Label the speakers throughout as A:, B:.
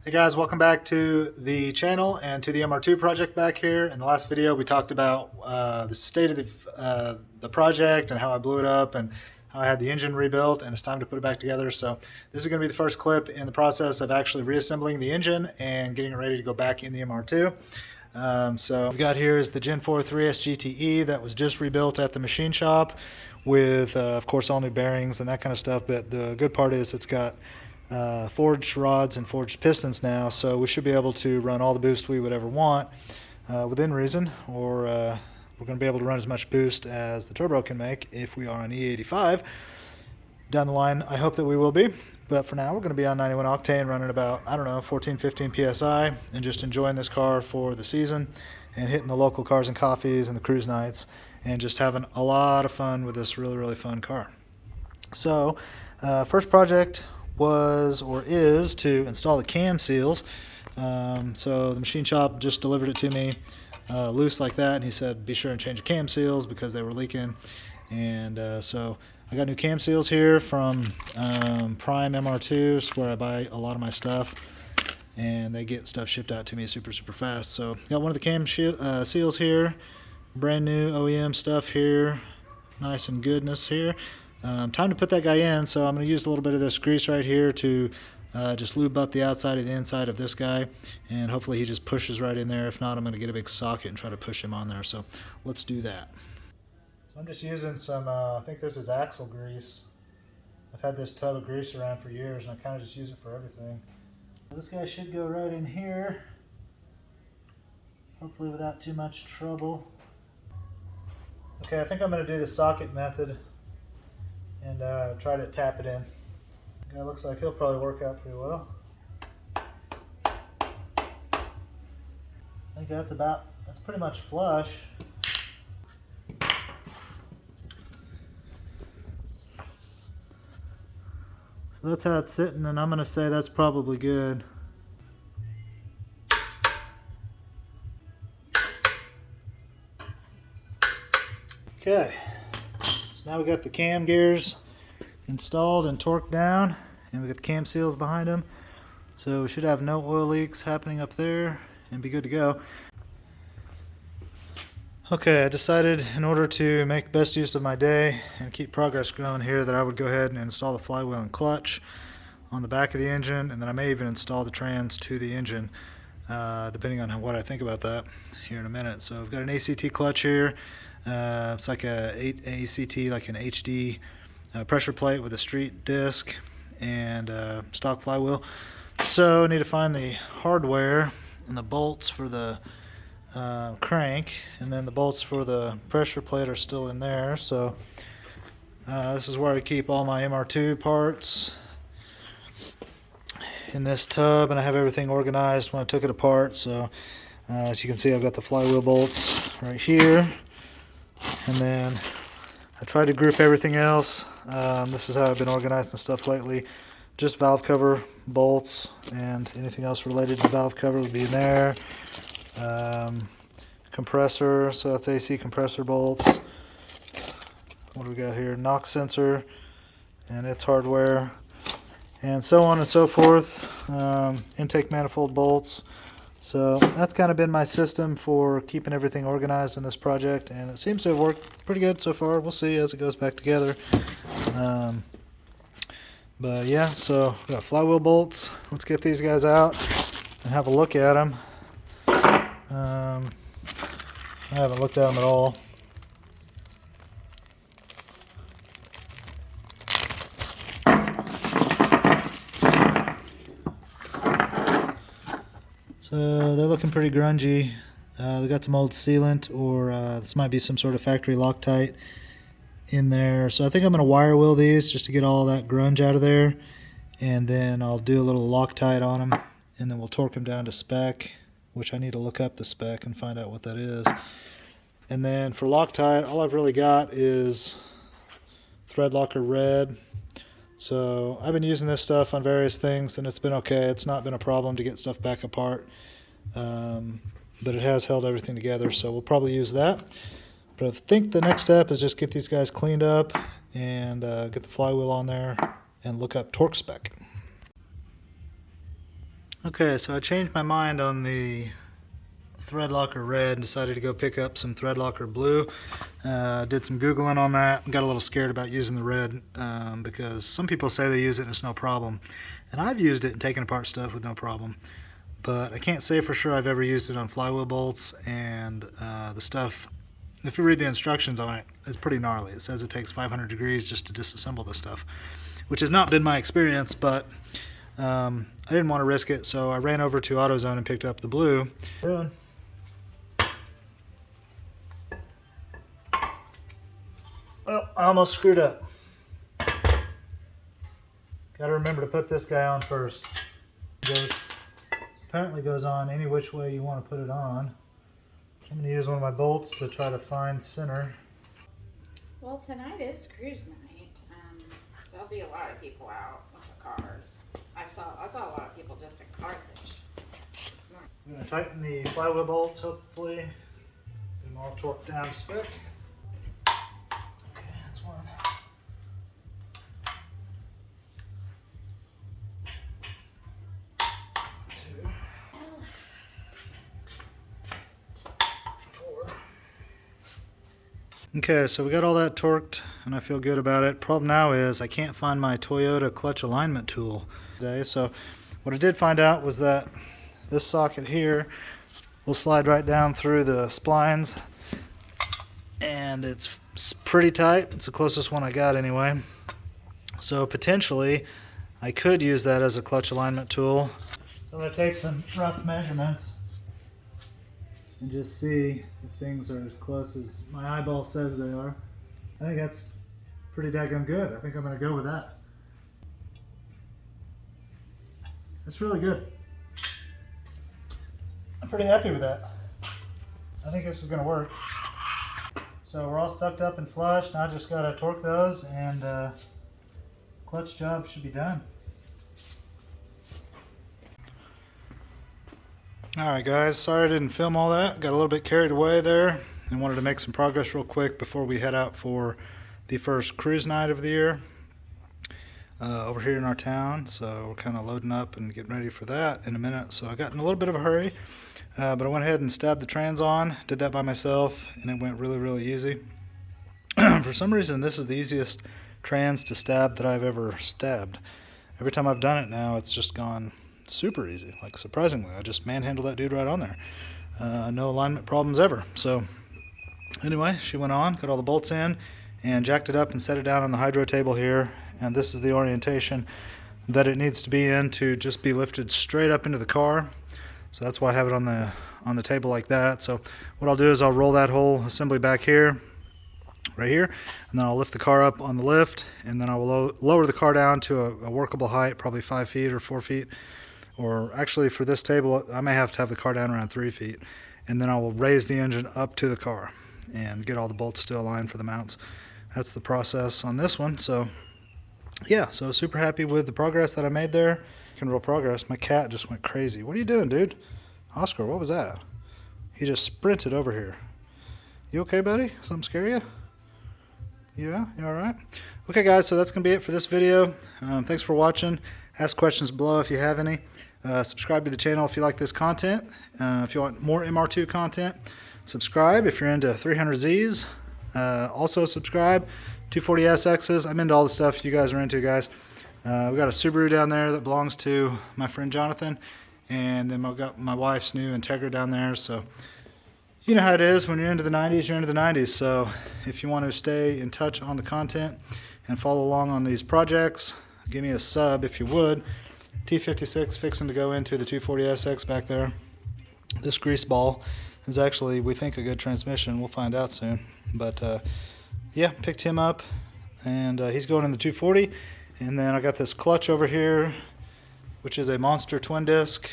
A: Hey guys, welcome back to the channel and to the MR2 project back here. In the last video, we talked about the state of the project and how I blew it up and how I had the engine rebuilt, and it's time to put it back together. So this is going to be the first clip in the process of actually reassembling the engine and getting it ready to go back in the MR2. So what we've got here is the Gen 4 3S GTE that was just rebuilt at the machine shop with, of course, all new bearings and that kind of stuff. But the good part is it's got forged rods and forged pistons now, so we should be able to run all the boost we would ever want within reason, or we're going to be able to run as much boost as the turbo can make if we are on E85. Down the line, I hope that we will be, but for now we're going to be on 91 octane, running about, I don't know, 14, 15 PSI, and just enjoying this car for the season and hitting the local cars and coffees and the cruise nights and just having a lot of fun with this really fun car. So first project was or is to install the cam seals. So the machine shop just delivered it to me loose like that, and he said be sure and change the cam seals because they were leaking. And so I got new cam seals here from Prime MR2, where I buy a lot of my stuff, and they get stuff shipped out to me super fast. So got one of the cam seals here, brand new OEM stuff here, nice and goodness here. Time to put that guy in, so I'm going to use a little bit of this grease right here to just lube up the outside and the inside of this guy, and hopefully he just pushes right in there. If not, I'm going to get a big socket and try to push him on there, so let's do that. So I'm just using some, I think this is axle grease. I've had this tub of grease around for years, and I kind of just use it for everything. This guy should go right in here, hopefully without too much trouble. Okay, I think I'm going to do the socket method and try to tap it in. Guy looks like he'll probably work out pretty well. I think that's pretty much flush. So that's how it's sitting, and I'm going to say that's probably good. Okay, so now we got the cam gears installed and torqued down, and we got the cam seals behind them, so we should have no oil leaks happening up there and be good to go. Okay, I decided in order to make best use of my day and keep progress going here that I would go ahead and install the flywheel and clutch on the back of the engine, and then I may even install the trans to the engine depending on what I think about that here in a minute. So I've got an ACT clutch here. It's like a ACT, like an HD pressure plate with a street disc and stock flywheel. So I need to find the hardware and the bolts for the crank, and then the bolts for the pressure plate are still in there. So this is where I keep all my MR2 parts, in this tub, and I have everything organized when I took it apart. So as you can see, I've got the flywheel bolts right here, and then I tried to group everything else. This is how I've been organizing stuff lately. Just valve cover bolts, and anything else related to valve cover would be in there. Compressor, so that's AC compressor bolts. What do we got here? Knock sensor and its hardware, and so on and so forth. Intake manifold bolts. So that's kind of been my system for keeping everything organized in this project, and it seems to have worked pretty good so far. We'll see as it goes back together. But yeah, so we got flywheel bolts. Let's get these guys out and have a look at them. I haven't looked at them at all. So they're looking pretty grungy. They got some old sealant, or this might be some sort of factory Loctite in there. So I think I'm going to wire wheel these just to get all that grunge out of there, and then I'll do a little Loctite on them, and then we'll torque them down to spec, which I need to look up the spec and find out what that is. And then for Loctite, all I've really got is Thread Locker Red. So I've been using this stuff on various things, and it's been okay. It's not been a problem to get stuff back apart, but it has held everything together, so we'll probably use that. But I think the next step is just get these guys cleaned up and get the flywheel on there and look up torque spec. Okay, so I changed my mind on the thread locker red and decided to go pick up some thread locker blue. Did some Googling on that and got a little scared about using the red because some people say they use it and it's no problem. And I've used it and taken apart stuff with no problem. But I can't say for sure I've ever used it on flywheel bolts, and the stuff, if you read the instructions on it, it's pretty gnarly. It says it takes 500 degrees just to disassemble this stuff, which has not been my experience, but I didn't want to risk it, so I ran over to AutoZone and picked up the blue. Well, I almost screwed up. Got to remember to put this guy on first. Apparently goes on any which way you want to put it on. I'm going to use one of my bolts to try to find center.
B: Well, tonight is cruise night. There'll be a lot of people out with the cars. I saw a lot of people just at Carthage this morning.
A: I'm going to tighten the flywheel bolts, hopefully. Get them all torqued down to spec. Okay, that's one. Two. 4. Okay, so we got all that torqued and I feel good about it. Problem now is I can't find my Toyota clutch alignment tool today. So what I did find out was that this socket here will slide right down through the splines, and it's pretty tight. It's the closest one I got anyway. So potentially I could use that as a clutch alignment tool. So I'm going to take some rough measurements and just see if things are as close as my eyeball says they are. I think that's pretty daggone good. I think I'm going to go with that. That's really good. I'm pretty happy with that. I think this is going to work. So we're all sucked up and flush. Now I just got to torque those, and clutch job should be done. Alright guys, sorry I didn't film all that. Got a little bit carried away there and wanted to make some progress real quick before we head out for the first cruise night of the year over here in our town. So we're kind of loading up and getting ready for that in a minute. So I got in a little bit of a hurry, but I went ahead and stabbed the trans on. Did that by myself and it went really easy. For some reason this is the easiest trans to stab that I've ever stabbed. Every time I've done it now it's just gone super easy, like surprisingly. I just manhandled that dude right on there. No alignment problems ever. So anyway, she went on, got all the bolts in, and jacked it up and set it down on the hydro table here. And this is the orientation that it needs to be in to just be lifted straight up into the car. So that's why I have it on the table like that. So what I'll do is I'll roll that whole assembly back here, right here, and then I'll lift the car up on the lift, and then I will lower the car down to a workable height, probably 5 feet or 4 feet. Or actually for this table, I may have to have the car down around 3 feet. And then I will raise the engine up to the car and get all the bolts still aligned for the mounts. That's the process on this one. So yeah, so super happy with the progress that I made there. Making real progress. My cat just went crazy. What are you doing, dude? Oscar, what was that? He just sprinted over here. You okay, buddy? Something scare you? Yeah, you all right? Okay guys, so that's gonna be it for this video. Thanks for watching. Ask questions below if you have any. Subscribe to the channel if you like this content. If you want more MR2 content, subscribe. If you're into 300Zs, also subscribe. 240SXs, I'm into all the stuff you guys are into, guys. We got a Subaru down there that belongs to my friend Jonathan, and then I've got my wife's new Integra down there. So you know how it is when you're into the 90s, you're into the 90s. So if you want to stay in touch on the content and follow along on these projects, give me a sub if you would. T56 fixing to go into the 240SX back there. This grease ball is actually, we think, a good transmission. We'll find out soon. But yeah, picked him up, and he's going in the 240. And then I got this clutch over here, which is a monster twin disc.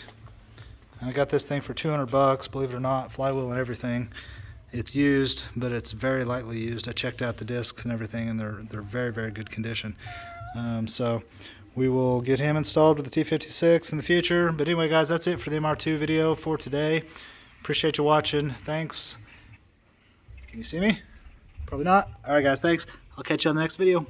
A: And I got this thing for 200 bucks, believe it or not, flywheel and everything. It's used, but it's very lightly used. I checked out the discs and everything, and they're very good condition. So we will get him installed with the T56 in the future. But anyway, guys, that's it for the MR2 video for today. Appreciate you watching. Thanks. Can you see me? Probably not. All right, guys, thanks. I'll catch you on the next video.